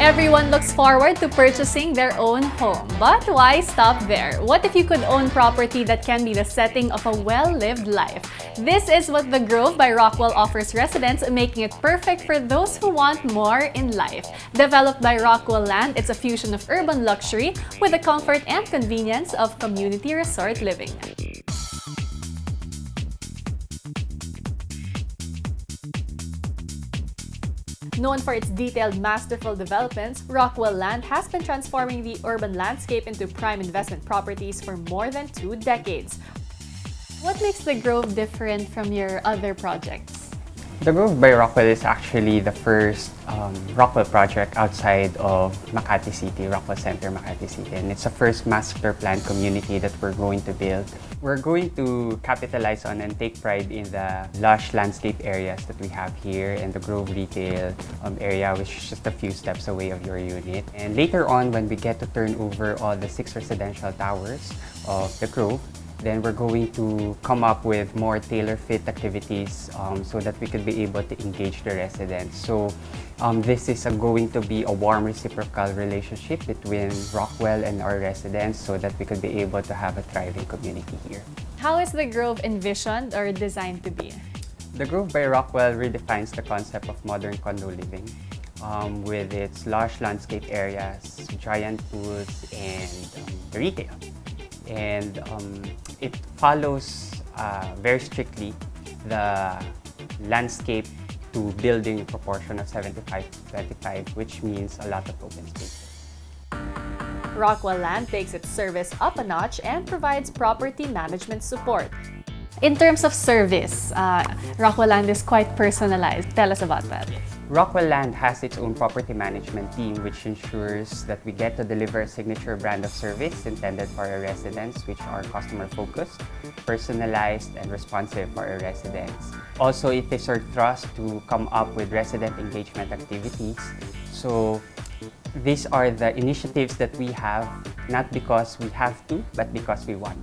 Everyone looks forward to purchasing their own home. But why stop there? What if you could own property that can be the setting of a well-lived life? This is what the Grove by Rockwell offers residents, making it perfect for those who want more in life. Developed by Rockwell Land, it's a fusion of urban luxury with the comfort and convenience of community resort living. Known for its detailed, masterful developments, Rockwell Land has been transforming the urban landscape into prime investment properties for more than 2 decades. What makes the Grove different from your other projects? The Grove by Rockwell is actually the first Rockwell project outside of Makati City, Rockwell Center, Makati City. And it's the first master plan community that we're going to build. We're going to capitalize on and take pride in the lush landscape areas that we have here and the Grove retail area, which is just a few steps away of your unit. And later on, when we get to turn over all the 6 residential towers of the Grove, then we're going to come up with more tailor-fit activities so that we could be able to engage the residents. So this is going to be a warm reciprocal relationship between Rockwell and our residents so that we could be able to have a thriving community here. How is the Grove envisioned or designed to be? The Grove by Rockwell redefines the concept of modern condo living with its lush landscape areas, giant pools, and the retail. And it follows very strictly the landscape to building proportion of 75-25, which means a lot of open space. Rockwell Land takes its service up a notch and provides property management support. In terms of service, Rockwell Land is quite personalized. Tell us about that. Rockwell Land has its own property management team, which ensures that we get to deliver a signature brand of service intended for our residents, which are customer-focused, personalized, and responsive for our residents. Also, it is our thrust to come up with resident engagement activities. So these are the initiatives that we have, not because we have to, but because we want.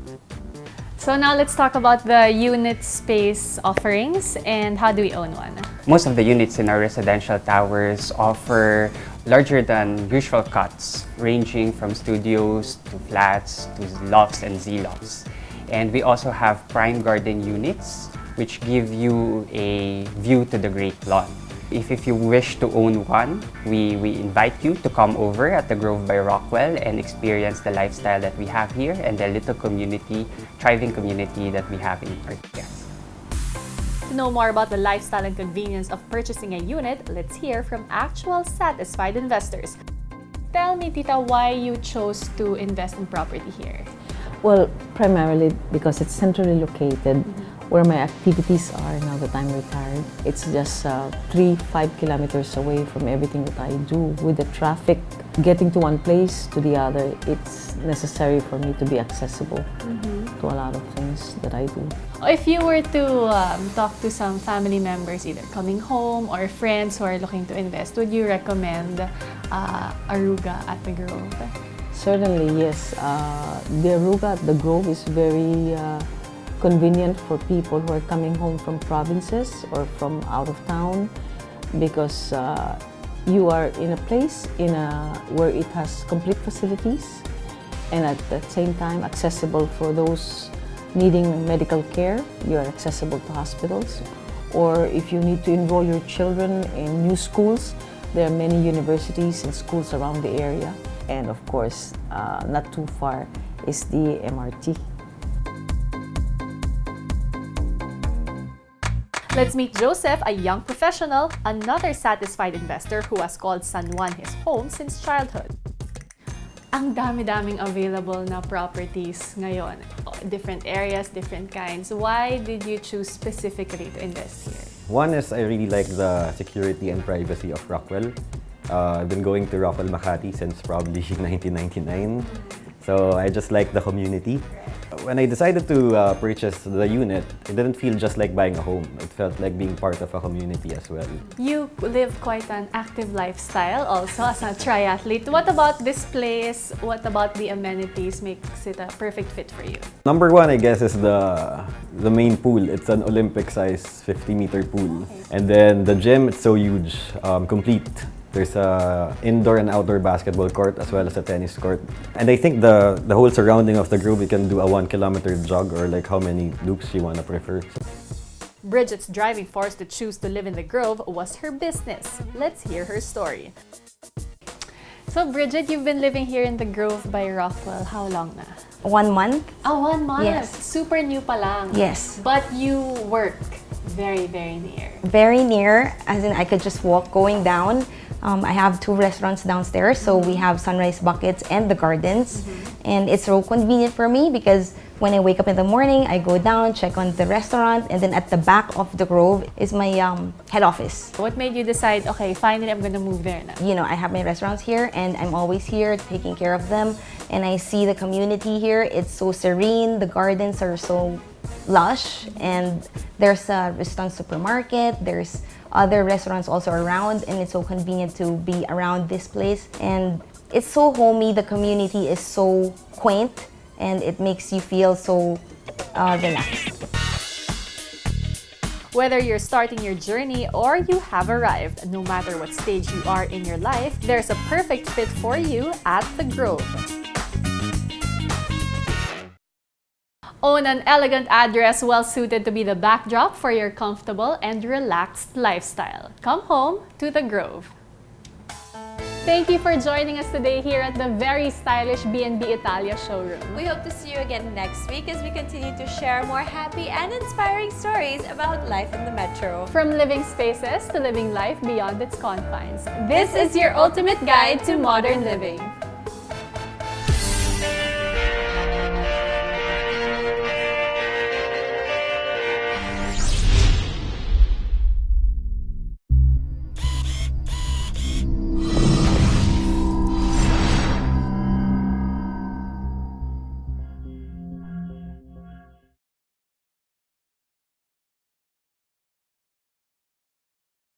So now let's talk about the unit space offerings and how do we own one? Most of the units in our residential towers offer larger than usual cuts, ranging from studios to flats to lofts and Z-lofts. And we also have prime garden units, which give you a view to the Great Lawn. If you wish to own one, we invite you to come over at the Grove by Rockwell and experience the lifestyle that we have here and the little community, thriving community that we have in our guests. To know more about the lifestyle and convenience of purchasing a unit, let's hear from actual satisfied investors. Tell me, Tita, why you chose to invest in property here? Well, primarily because it's centrally located where my activities are now that I'm retired. It's just 3-5 kilometers away from everything that I do. With the traffic getting to one place to the other, it's necessary for me to be accessible to a lot of things that I do. If you were to talk to some family members, either coming home or friends who are looking to invest, would you recommend Aruga at the Grove? Certainly, yes. The Aruga at the Grove is very convenient for people who are coming home from provinces or from out of town because you are in a place where it has complete facilities and at the same time accessible for those needing medical care. You are accessible to hospitals, or if you need to enroll your children in new schools, there are many universities and schools around the area. And of course, not too far is the MRT. Let's meet Joseph, a young professional, another satisfied investor who has called San Juan his home since childhood. Ang dami-daming available na properties ngayon. Different areas, different kinds. Why did you choose specifically to invest here? One is I really like the security and privacy of Rockwell. I've been going to Rockwell Makati since probably 1999. So I just like the community. When I decided to purchase the unit, it didn't feel just like buying a home. It felt like being part of a community as well. You live quite an active lifestyle also as a triathlete. What about this place? What about the amenities makes it a perfect fit for you? Number one, I guess, is the main pool. It's an Olympic-size 50-meter pool. Okay. And then the gym, it's so huge, complete. There's a indoor and outdoor basketball court as well as a tennis court. And I think the whole surrounding of the Grove, you can do a 1 kilometer jog or like how many loops you want to prefer. Bridget's driving force to choose to live in the Grove was her business. Let's hear her story. So Bridget, you've been living here in the Grove by Rockwell. How long na? 1 month. Oh, 1 month. Yes. Super new pa lang. Yes. But you work very, very near. Very near, as in I could just walk going down. I have 2 restaurants downstairs, so we have Sunrise Buckets and the Gardens. And it's so convenient for me because when I wake up in the morning, I go down, check on the restaurant, and then at the back of the Grove is my head office. What made you decide, okay, finally I'm gonna move there now? You know, I have my restaurants here and I'm always here taking care of them. And I see the community here, it's so serene, the gardens are so lush, and there's a restaurant supermarket, there's other restaurants also around, and it's so convenient to be around this place. And it's so homey, the community is so quaint, and it makes you feel so relaxed. Whether you're starting your journey or you have arrived, no matter what stage you are in your life, there's a perfect fit for you at the Grove. Own an elegant address well suited to be the backdrop for your comfortable and relaxed lifestyle. Come home to the Grove. Thank you for joining us today here at the very stylish B&B Italia showroom. We hope to see you again next week as we continue to share more happy and inspiring stories about life in the metro. From living spaces to living life beyond its confines, this is your ultimate guide to modern living.